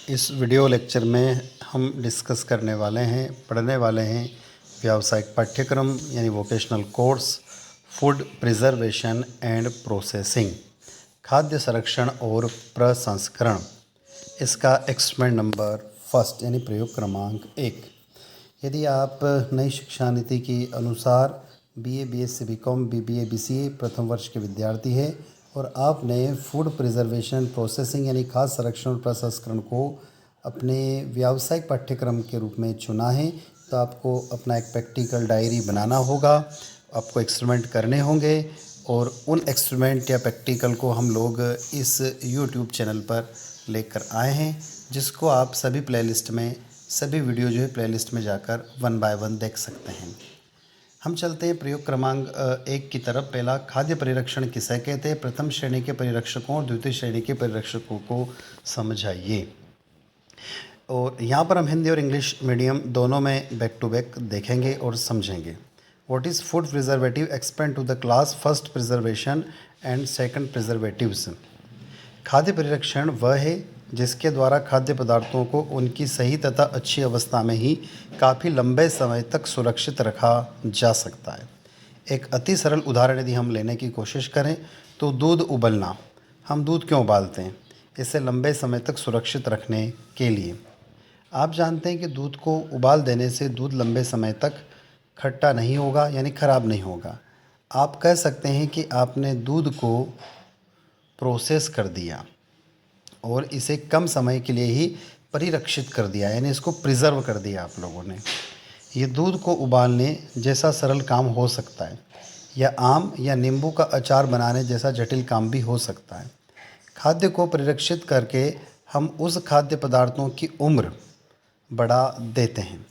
इस video lecture में हम डिस्कस करने वाले हैं, पढ़ने वाले हैं व्यावसायिक पाठ्यक्रम यानी vocational course food preservation and processing, खाद्य संरक्षण और प्रसंस्करण। इसका एक्सपेरिमेंट नंबर फर्स्ट यानी प्रयोग क्रमांक 1। यदि आप नई शिक्षा नीति के अनुसार BA, BSc, BCom, BBA, BCA प्रथम वर्ष के विद्यार्थी हैं और आपने फूड प्रिजर्वेशन प्रोसेसिंग यानी खाद्य संरक्षण और प्रसंस्करण को अपने व्यावसायिक पाठ्यक्रम के रूप में चुना है, तो आपको अपना एक प्रैक्टिकल डायरी बनाना होगा, आपको एक्सपेरिमेंट करने होंगे और उन एक्सपेरिमेंट या प्रैक्टिकल को हम लोग इस YouTube चैनल पर लेकर आए हैं, जिसको आप सभी प्लेलिस्ट में सभी वीडियो जो है प्लेलिस्ट में जाकर 1 बाय 1 देख सकते हैं। हम चलते हैं प्रयोग क्रमांक 1 की तरफ। पहला, खाद्य परिरक्षण किसे कहते हैं? प्रथम श्रेणी के परिरक्षकों और द्वितीय श्रेणी के परिरक्षकों को समझाइए। और यहाँ पर हम हिंदी और इंग्लिश मीडियम दोनों में बैक टू बैक देखेंगे और समझेंगे। What is food preservative? Expand to the class first preservation and second preservatives. खाद्य परिरक्षण वह है जिसके द्वारा खाद्य पदार्थों को उनकी सही तथा अच्छी अवस्था में ही काफ़ी लंबे समय तक सुरक्षित रखा जा सकता है। एक अति सरल उदाहरण यदि हम लेने की कोशिश करें तो दूध उबलना। हम दूध क्यों उबालते हैं? इसे लंबे समय तक सुरक्षित रखने के लिए। आप जानते हैं कि दूध को उबाल देने से दूध लंबे समय तक खट्टा नहीं होगा, यानी ख़राब नहीं होगा। आप कह सकते हैं कि आपने दूध को प्रोसेस कर दिया और इसे कम समय के लिए ही परिरक्षित कर दिया, यानी इसको प्रिजर्व कर दिया आप लोगों ने। ये दूध को उबालने जैसा सरल काम हो सकता है या आम या नींबू का अचार बनाने जैसा जटिल काम भी हो सकता है। खाद्य को परिरक्षित करके हम उस खाद्य पदार्थों की उम्र बढ़ा देते हैं।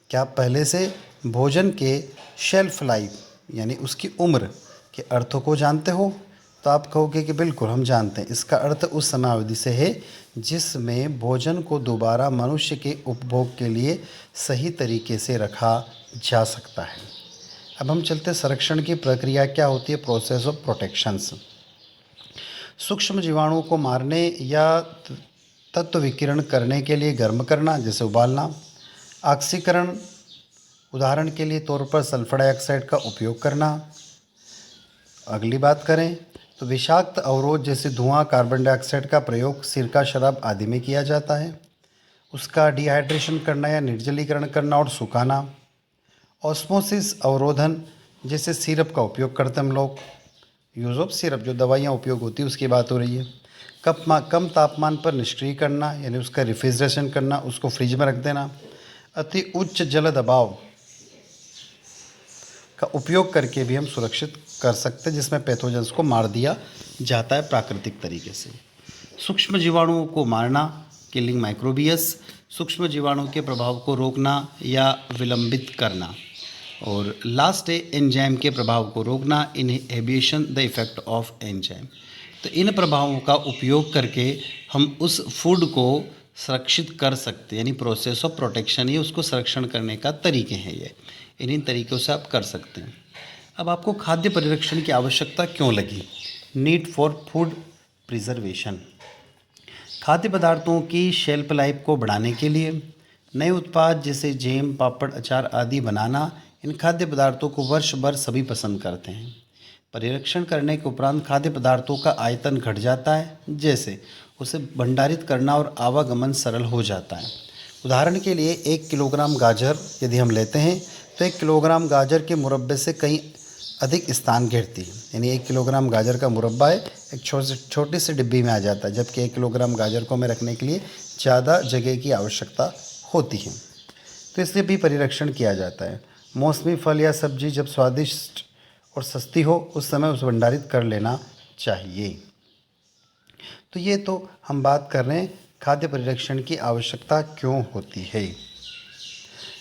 क्या आप पहले से भोजन के शेल्फ लाइफ यानी उसकी उम्र के अर्थों को जानते हो? तो आप कहोगे कि बिल्कुल हम जानते हैं। इसका अर्थ उस समयावधि से है जिसमें भोजन को दोबारा मनुष्य के उपभोग के लिए सही तरीके से रखा जा सकता है। अब हम चलते संरक्षण की प्रक्रिया क्या होती है? Process of protections. सूक्ष्म जीवाणुओं को मारने या तत्व विकिरण करने के लिए गर्म करना, जैसे उबालना। ऑक्सीकरण, उदाहरण के लिए तौर पर सल्फर डाइऑक्साइड का उपयोग करना। अगली बात करें तो विषाक्त अवरोध जैसे धुआं, कार्बन डाइऑक्साइड का प्रयोग सिरका, शराब आदि में किया जाता है। उसका डिहाइड्रेशन करना या निर्जलीकरण करना और सुखाना। ऑस्मोसिस अवरोधन जैसे सिरप का उपयोग करते हैं हम लोग। यूज़ ऑफ सिरप, जो दवाइयाँ उपयोग होती है उसकी बात हो रही है। कम तापमान पर निष्क्रिय करना यानी उसका रेफ्रिजरेशन करना, उसको फ्रिज में रख देना। अति उच्च जल दबाव का उपयोग करके भी हम सुरक्षित कर सकते हैं, जिसमें पैथोजेंस को मार दिया जाता है प्राकृतिक तरीके से। सूक्ष्म जीवाणुओं को मारना, किलिंग माइक्रोबियस, सूक्ष्म जीवाणुओं के प्रभाव को रोकना या विलंबित करना। और लास्ट है एंजाइम के प्रभाव को रोकना, inhibition the effect of enzyme. तो इन प्रभावों का उपयोग करके हम उस फूड को सुरक्षित कर सकते हैं, यानी प्रोसेस ऑफ प्रोटेक्शन, ये उसको संरक्षण करने का तरीके हैं। ये इन्हीं तरीक़ों से आप कर सकते हैं। अब आपको खाद्य परिरक्षण की आवश्यकता क्यों लगी? Need for food preservation. खाद्य पदार्थों की शेल्फ लाइफ को बढ़ाने के लिए नए उत्पाद जैसे जैम, पापड़, अचार आदि बनाना, इन खाद्य पदार्थों को वर्ष भर सभी पसंद करते हैं। परिरक्षण करने के उपरांत खाद्य पदार्थों का आयतन घट जाता है, जैसे उसे भंडारित करना और आवागमन सरल हो जाता है। उदाहरण के लिए 1 किलोग्राम गाजर यदि हम लेते हैं तो 1 किलोग्राम गाजर के मुरब्बे से कहीं अधिक स्थान घेरती है, यानी 1 किलोग्राम गाजर का मुरब्बा है एक छोटी सी डिब्बी में आ जाता है, जबकि 1 किलोग्राम गाजर को हमें रखने के लिए ज़्यादा जगह की आवश्यकता होती है। तो इसलिए भी परिरक्षण किया जाता है। मौसमी फल या सब्जी जब स्वादिष्ट और सस्ती हो उस समय उसे भंडारित कर लेना चाहिए। तो ये तो हम बात कर रहे हैं खाद्य परिरक्षण की आवश्यकता क्यों होती है।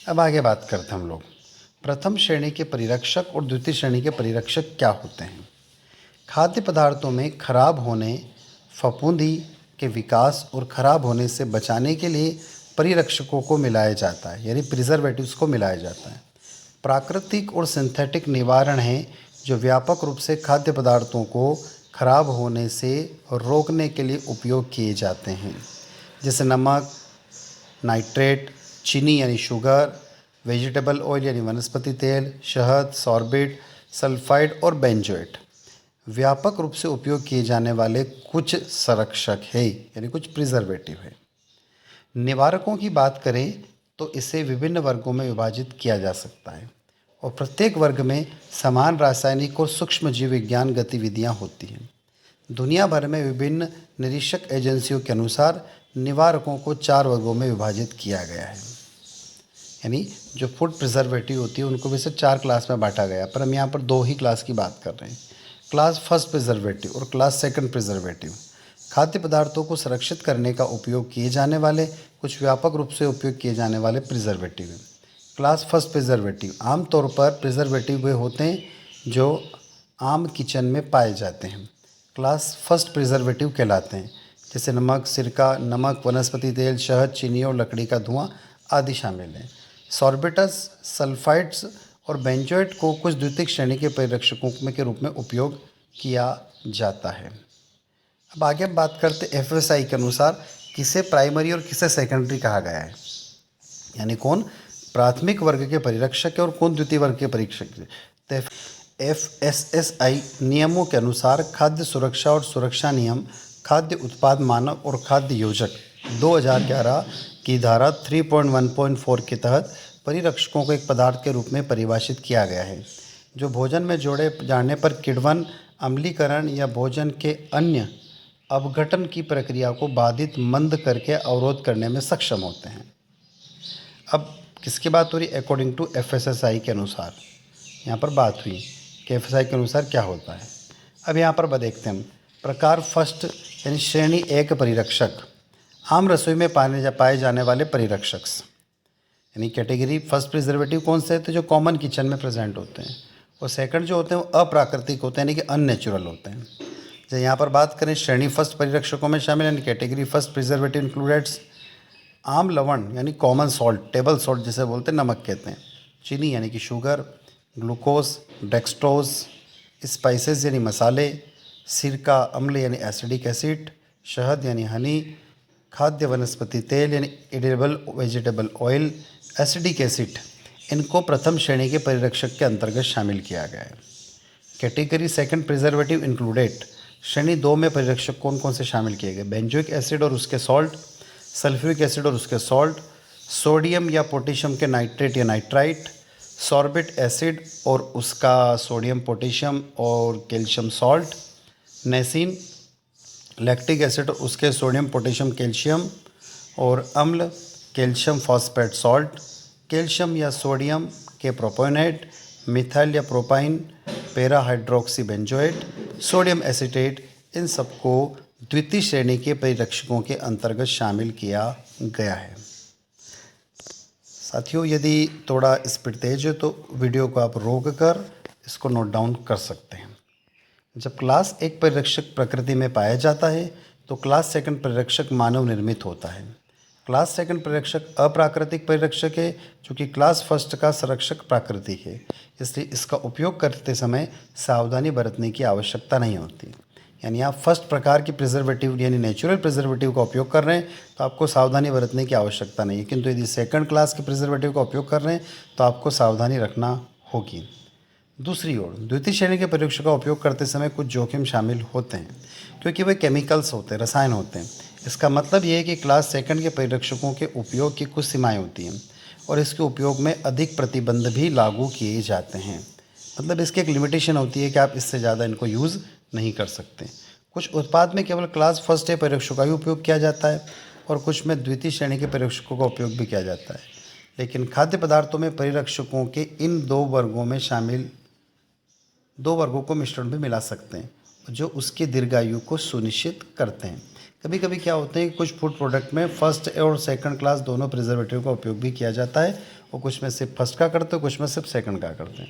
अब आगे बात करते हैं हम लोग। प्रथम श्रेणी के परिरक्षक और द्वितीय श्रेणी के परिरक्षक क्या होते हैं? खाद्य पदार्थों में खराब होने, फफूंदी के विकास और खराब होने से बचाने के लिए परिरक्षकों को मिलाया जाता है, यानी प्रिजर्वेटिव्स को मिलाया जाता है। प्राकृतिक और सिंथेटिक निवारण हैं जो व्यापक रूप से खाद्य पदार्थों को खराब होने से रोकने के लिए उपयोग किए जाते हैं, जैसे नमक, नाइट्रेट, चीनी यानी शुगर, वेजिटेबल ऑयल यानी वनस्पति तेल, शहद, सॉर्बिट, सल्फाइड और बेंजोएट व्यापक रूप से उपयोग किए जाने वाले कुछ संरक्षक है यानी कुछ प्रिजर्वेटिव है। निवारकों की बात करें तो इसे विभिन्न वर्गों में विभाजित किया जा सकता है और प्रत्येक वर्ग में समान रासायनिक और सूक्ष्म जीव विज्ञान गतिविधियां होती हैं। दुनिया भर में विभिन्न निरीक्षक एजेंसियों के अनुसार निवारकों को 4 वर्गों में विभाजित किया गया है। यानी जो फूड प्रिजर्वेटिव होती है उनको वैसे 4 क्लास में बांटा गया, पर हम यहाँ पर 2 ही क्लास की बात कर रहे हैं, क्लास फर्स्ट प्रिजर्वेटिव और क्लास सेकंड प्रिजर्वेटिव। खाद्य पदार्थों को संरक्षित करने का उपयोग किए जाने वाले कुछ व्यापक रूप से उपयोग किए जाने वाले प्रिजर्वेटिव हैं। क्लास फर्स्ट प्रिजर्वेटिव आमतौर पर प्रिजर्वेटिव वे होते हैं जो आम किचन में पाए जाते हैं, क्लास फर्स्ट प्रिजर्वेटिव कहलाते हैं, जैसे नमक, सिरका, नमक, वनस्पति तेल, शहद, चीनी और लकड़ी का धुआं आदि शामिल हैं। सॉर्बिटस, सल्फाइड्स और बेंजोएट को कुछ द्वितीयक श्रेणी के परिरक्षकों में के रूप में उपयोग किया जाता है। अब आगे हम बात करते हैं एफएसआई के अनुसार किसे प्राइमरी और किसे सेकेंडरी कहा गया है, यानी कौन प्राथमिक वर्ग के परिरक्षक है और कौन द्वितीय वर्ग के परीक्षक है। तो एफएसएसआई नियमों के अनुसार खाद्य सुरक्षा और सुरक्षा नियम, खाद्य उत्पाद मानक और खाद्य योजक 2011 की धारा 3.1.4 के तहत परिरक्षकों को एक पदार्थ के रूप में परिभाषित किया गया है जो भोजन में जोड़े जाने पर किण्वन, अम्लीकरण या भोजन के अन्य अपघटन की प्रक्रिया को बाधित मंद करके अवरोध करने में सक्षम होते हैं। अब किसकी बात हो रही, अकॉर्डिंग टू एफएसएसआई के अनुसार यहाँ पर बात हुई कि एफएसआई के अनुसार क्या होता है। अब यहाँ पर देखते हैं प्रकार फर्स्ट यानी श्रेणी 1 परिरक्षक, आम रसोई में पाए जाने वाले परिरक्षक, यानी कैटेगरी फर्स्ट प्रिजर्वेटिव कौन से हैं, तो जो कॉमन किचन में प्रेजेंट होते हैं, और सेकंड जो होते हैं वो अप्राकृतिक होते हैं यानी कि अननेचुरल होते हैं। जैसे यहाँ पर बात करें श्रेणी फर्स्ट परिरक्षकों में शामिल यानी कैटेगरी फर्स्ट प्रिजर्वेटिव इंक्लूडेड्स आम लवण यानी कॉमन सॉल्ट, टेबल सॉल्ट जिसे बोलते हैं, नमक कहते हैं, चीनी यानी कि शुगर, ग्लूकोज, डेक्सट्रोज, स्पाइसेस यानी मसाले, सिरका अम्ल यानी एसिडिक एसिड, शहद यानी हनी, खाद्य वनस्पति तेल यानी edible vegetable oil, acidic acid, इनको प्रथम श्रेणी के परिरक्षक के अंतर्गत शामिल किया गया है। कैटेगरी सेकंड प्रिजर्वेटिव इंक्लूडेड श्रेणी 2 में परिरक्षक कौन कौन से शामिल किए गए, बेंजोइक एसिड और उसके सॉल्ट, सल्फ्यूरिक एसिड और उसके सॉल्ट, सोडियम या पोटेशियम के नाइट्रेट या नाइट्राइट, सॉर्बिट एसिड और उसका सोडियम पोटेशियम और calcium salt, nisin, lactic acid और उसके सोडियम पोटेशियम कैल्शियम और अम्ल, कैल्शियम फॉस्फेट सॉल्ट, कैल्शियम या सोडियम के प्रोपोनेट, मिथाइल या propyl, para hydroxy benzoate, sodium acetate, इन सबको द्वितीय श्रेणी के परिरक्षकों के अंतर्गत शामिल किया गया है। साथियों, यदि थोड़ा स्पीड तेज है तो वीडियो को आप रोक कर इसको नोट डाउन कर सकते हैं। जब क्लास 1 परिरक्षक प्रकृति में पाया जाता है तो क्लास सेकंड परिरक्षक मानव निर्मित होता है। क्लास सेकंड परिरक्षक अप्राकृतिक परिरक्षक है, चूँकि क्लास फर्स्ट का संरक्षक प्राकृतिक है, इसलिए इसका उपयोग करते समय सावधानी बरतने की आवश्यकता नहीं होती। यानी आप फर्स्ट प्रकार की प्रिजर्वेटिव यानी नेचुरल प्रिजर्वेटिव का उपयोग कर रहे हैं तो आपको सावधानी बरतने की आवश्यकता नहीं है, किंतु यदि सेकंड क्लास के प्रिजर्वेटिव का उपयोग कर रहे हैं तो आपको सावधानी रखना होगी। दूसरी ओर द्वितीय श्रेणी के परिरक्षक का उपयोग करते समय कुछ जोखिम शामिल होते हैं क्योंकि वे केमिकल्स होते हैं, रसायन होते हैं। इसका मतलब ये है कि क्लास सेकंड के परिरक्षकों के उपयोग की कुछ सीमाएँ होती हैं और इसके उपयोग में अधिक प्रतिबंध भी लागू किए जाते हैं। मतलब इसकी एक लिमिटेशन होती है कि आप इससे ज़्यादा इनको यूज़ नहीं कर सकते। कुछ उत्पाद में केवल क्लास फर्स्ट के परिरक्षकों का ही उपयोग किया जाता है और कुछ में द्वितीय श्रेणी के परिरक्षकों का उपयोग भी किया जाता है। लेकिन खाद्य पदार्थों में परिरक्षकों के इन 2 वर्गों में शामिल 2 वर्गों को मिश्रण भी मिला सकते हैं जो उसकी दीर्घायु को सुनिश्चित करते हैं। कभी कभी क्या होते हैं, कुछ फूड प्रोडक्ट में फर्स्ट और सेकंड क्लास दोनों प्रिजर्वेटिव का उपयोग भी किया जाता है और कुछ में सिर्फ फर्स्ट का करते हैं, कुछ में सिर्फ सेकंड का करते हैं।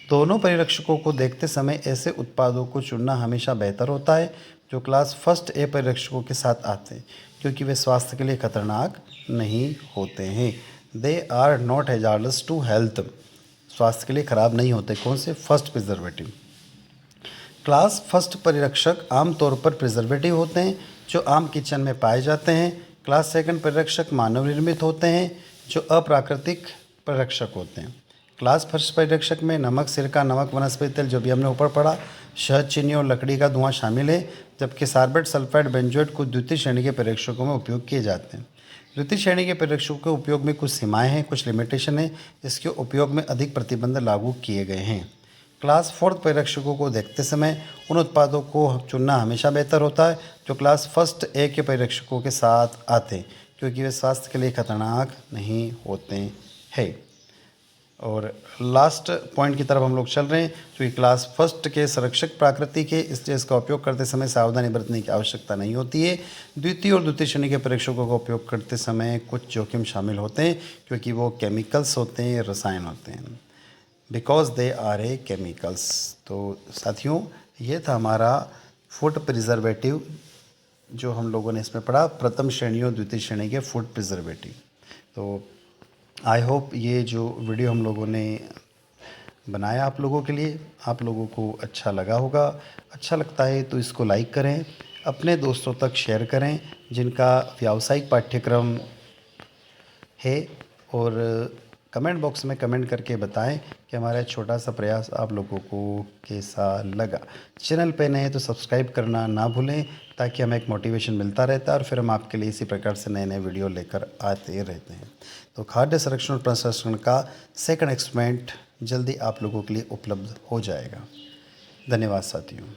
दोनों परिरक्षकों को देखते समय ऐसे उत्पादों को चुनना हमेशा बेहतर होता है जो क्लास फर्स्ट ए परिरक्षकों के साथ आते हैं, क्योंकि वे स्वास्थ्य के लिए खतरनाक नहीं होते हैं। They are not hazardous to health, स्वास्थ्य के लिए ख़राब नहीं होते। कौन से? First preservative. क्लास फर्स्ट परिरक्षक आमतौर पर प्रिजर्वेटिव होते हैं जो आम किचन में पाए जाते हैं, क्लास सेकंड परिरक्षक मानव निर्मित होते हैं जो अप्राकृतिक परिरक्षक होते हैं। क्लास फर्स्ट परिरक्षक में नमक, सिरका, नमक, वनस्पति तेल जो भी हमने ऊपर पढ़ा, शहद, चीनी और लकड़ी का धुआं शामिल है, जबकि सार्बेट, सल्फाइड, बेंजोएट कुछ द्वितीय श्रेणी के परिरक्षकों में उपयोग किए जाते हैं। द्वितीय श्रेणी के परिरक्षकों के उपयोग में कुछ सीमाएं हैं, कुछ लिमिटेशन है, इसके उपयोग में अधिक प्रतिबंध लागू किए गए हैं। क्लास फोर्थ परिरक्षकों को देखते समय उन उत्पादों को चुनना हमेशा बेहतर होता है जो क्लास फर्स्ट ए के परिरक्षकों के साथ आते हैं, क्योंकि वे स्वास्थ्य के लिए खतरनाक नहीं होते हैं। और लास्ट पॉइंट की तरफ हम लोग चल रहे हैं, क्योंकि क्लास फर्स्ट के संरक्षक प्राकृतिक है, इसलिए इसका उपयोग करते समय सावधानी बरतने की आवश्यकता नहीं होती है। द्वितीय और द्वितीय श्रेणी के परीक्षकों का उपयोग करते समय कुछ जोखिम शामिल होते हैं, क्योंकि वो केमिकल्स होते हैं, रसायन होते हैं, because they are a chemicals. तो साथियों, ये था हमारा फूड प्रिजर्वेटिव जो हम लोगों ने इसमें पढ़ा, प्रथम श्रेणी और द्वितीय श्रेणी के फूड प्रिजर्वेटिव। तो आई होप ये जो वीडियो हम लोगों ने बनाया आप लोगों के लिए, आप लोगों को अच्छा लगा होगा। अच्छा लगता है तो इसको लाइक करें, अपने दोस्तों तक शेयर करें जिनका व्यावसायिक पाठ्यक्रम है, और कमेंट बॉक्स में कमेंट करके बताएं कि हमारा छोटा सा प्रयास आप लोगों को कैसा लगा। चैनल पे नए तो सब्सक्राइब करना ना भूलें, ताकि हमें एक मोटिवेशन मिलता रहता है और फिर हम आपके लिए इसी प्रकार से नए नए वीडियो लेकर आते रहते हैं। तो खाद्य संरक्षण और प्रसंस्करण का सेकंड एक्सपेरिमेंट जल्दी आप लोगों के लिए उपलब्ध हो जाएगा। धन्यवाद साथियों।